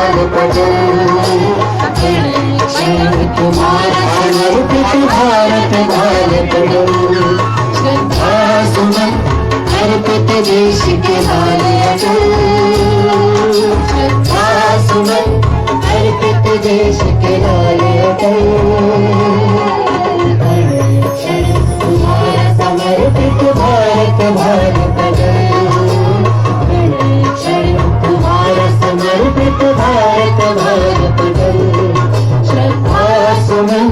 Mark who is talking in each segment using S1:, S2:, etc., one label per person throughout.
S1: लाल पटल, तुम्हारा समर्पित भारत लाल पटल, श्रद्धा सुमन अर्पित देश के लाल अटल, श्रद्धा सुमन अर्पित देश के लाल अटल, तुम्हारा समर्पित भारत लाल पटल, तुम्हारा समर्पित भारत लाल पटल, श्रद्धा सुमन।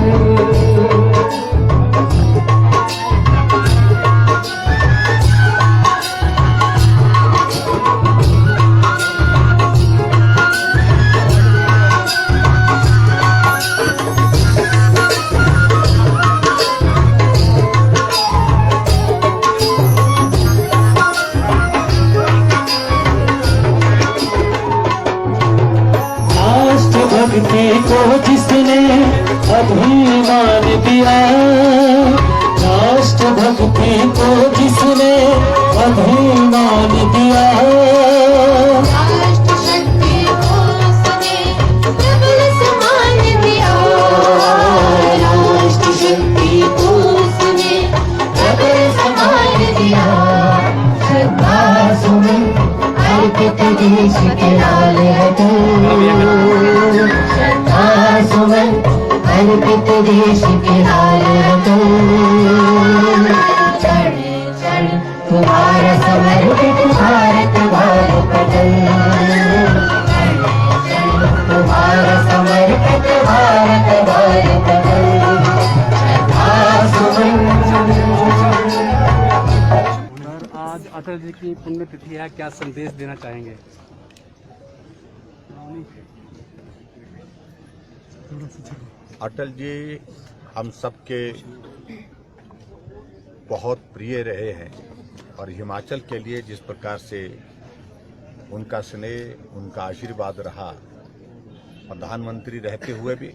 S1: भक्ति को जिसने अभिमान दिया, राष्ट्र भक्ति को जिसने अभिमान दिया, राष्ट्र शक्ति को उसने प्रबल सम्मान दिया, राष्ट्र शक्ति को उसने प्रबल सम्मान दिया, श्रद्धा सुमन अर्पित देश के लाल सुमन अर्पित देश के लाल अटल, तुम्हारा समर्पित भारत लाल पटल, तुम्हारा समर्पित भारत लाल पटल,
S2: आज अटल जी की पुण्यतिथि है, क्या संदेश देना चाहेंगे?
S3: अटल जी हम सबके बहुत प्रिय रहे हैं और हिमाचल के लिए जिस प्रकार से उनका स्नेह, उनका आशीर्वाद रहा, प्रधानमंत्री रहते हुए भी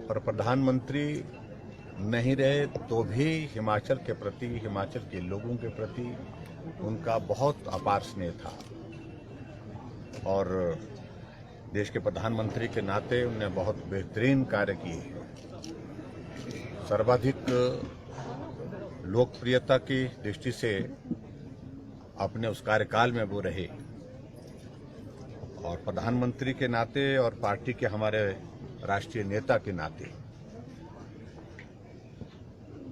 S3: और प्रधानमंत्री नहीं रहे तो भी हिमाचल के प्रति, हिमाचल के लोगों के प्रति उनका बहुत अपार स्नेह था और देश के प्रधानमंत्री के नाते उन्होंने बहुत बेहतरीन कार्य किए। सर्वाधिक लोकप्रियता की दृष्टि से अपने उस कार्यकाल में वो रहे और प्रधानमंत्री के नाते और पार्टी के हमारे राष्ट्रीय नेता के नाते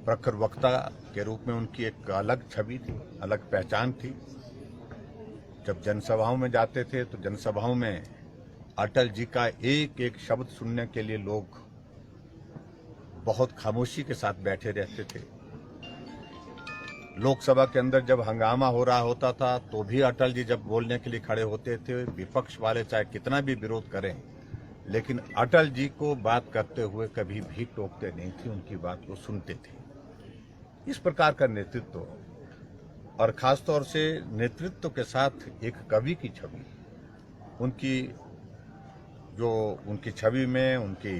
S3: प्रखर वक्ता के रूप में उनकी एक अलग छवि थी, अलग पहचान थी। जब जनसभाओं में जाते थे तो जनसभाओं में अटल जी का एक एक शब्द सुनने के लिए लोग बहुत खामोशी के साथ बैठे रहते थे। लोकसभा के अंदर जब हंगामा हो रहा होता था तो भी अटल जी जब बोलने के लिए खड़े होते थे, विपक्ष वाले चाहे कितना भी विरोध करें लेकिन अटल जी को बात करते हुए कभी भी टोकते नहीं थे, उनकी बात को सुनते थे। इस प्रकार का नेतृत्व और खासतौर से नेतृत्व के साथ एक कवि की छवि, उनकी जो उनकी छवि में, उनकी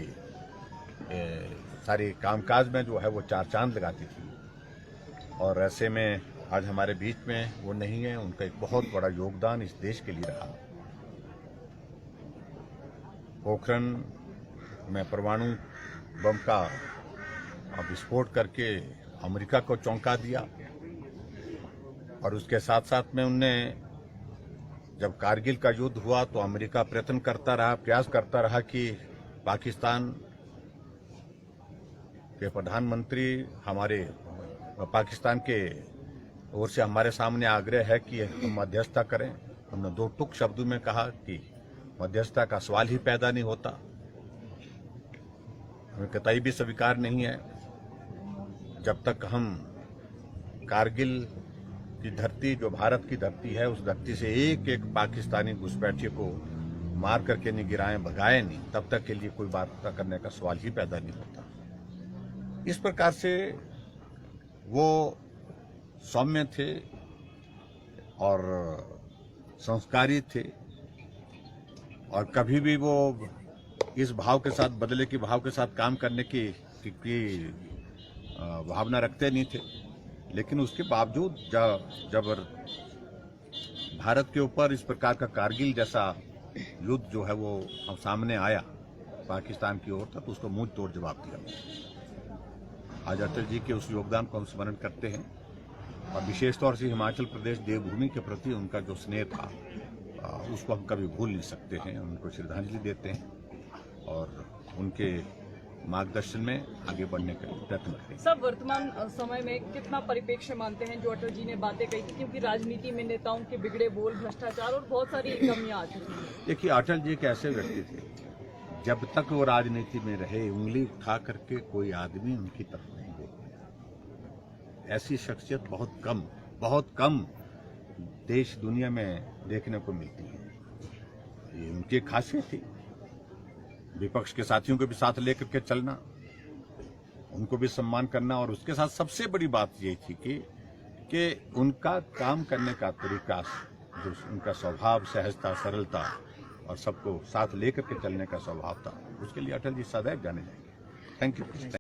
S3: सारी कामकाज में जो है वो चार चांद लगाती थी और ऐसे में आज हमारे बीच में वो नहीं है। उनका एक बहुत बड़ा योगदान इस देश के लिए रहा। पोखरण में परमाणु बम का विस्फोट करके अमेरिका को चौंका दिया और उसके साथ साथ में उनने जब कारगिल का युद्ध हुआ तो अमेरिका प्रयास करता रहा कि पाकिस्तान के प्रधानमंत्री हमारे पाकिस्तान के ओर से हमारे सामने आग्रह है कि हम मध्यस्थता करें। हमने दो टुक शब्दों में कहा कि मध्यस्थता का सवाल ही पैदा नहीं होता, हमें कतई भी स्वीकार नहीं है जब तक हम कारगिल की धरती, जो भारत की धरती है, उस धरती से एक एक पाकिस्तानी घुसपैठिए को मार करके नहीं गिराएं, भगाए नहीं, तब तक के लिए कोई वार्ता करने का सवाल ही पैदा नहीं होता। इस प्रकार से वो सौम्य थे और संस्कारी थे और कभी भी वो इस भाव के साथ, बदले के भाव के साथ काम करने की भावना रखते नहीं थे। लेकिन उसके बावजूद जब भारत के ऊपर इस प्रकार का कारगिल जैसा युद्ध जो है वो हम सामने आया पाकिस्तान की ओर तक, उसको मुंह तोड़ जवाब दिया। आज अटल जी के उस योगदान को हम स्मरण करते हैं और विशेष तौर से हिमाचल प्रदेश देवभूमि के प्रति उनका जो स्नेह था उसको हम कभी भूल नहीं सकते हैं। उनको श्रद्धांजलि देते हैं और उनके मार्गदर्शन में आगे बढ़ने का प्रयत्न करते हैं।
S4: सब वर्तमान समय में कितना परिप्रेक्ष्य मानते हैं जो अटल जी ने बातें कही थी, क्योंकि राजनीति में नेताओं के बिगड़े बोल, भ्रष्टाचार और बहुत सारी कमियां आ चुकी हैं।
S3: देखिए, अटल जी एक ऐसे व्यक्ति थे, जब तक वो राजनीति में रहे उंगली उठा करके कोई आदमी उनकी तरफ नहीं बोलता। ऐसी शख्सियत बहुत कम देश दुनिया में देखने को मिलती है। ये उनकी एक खासियत थी। विपक्ष के साथियों को भी साथ लेकर के चलना, उनको भी सम्मान करना, और उसके साथ सबसे बड़ी बात ये थी कि उनका काम करने का तरीका, जो उनका स्वभाव, सहजता, सरलता और सबको साथ लेकर के चलने का स्वभाव था, उसके लिए अटल जी सदैव जाने जाएंगे। Thank you.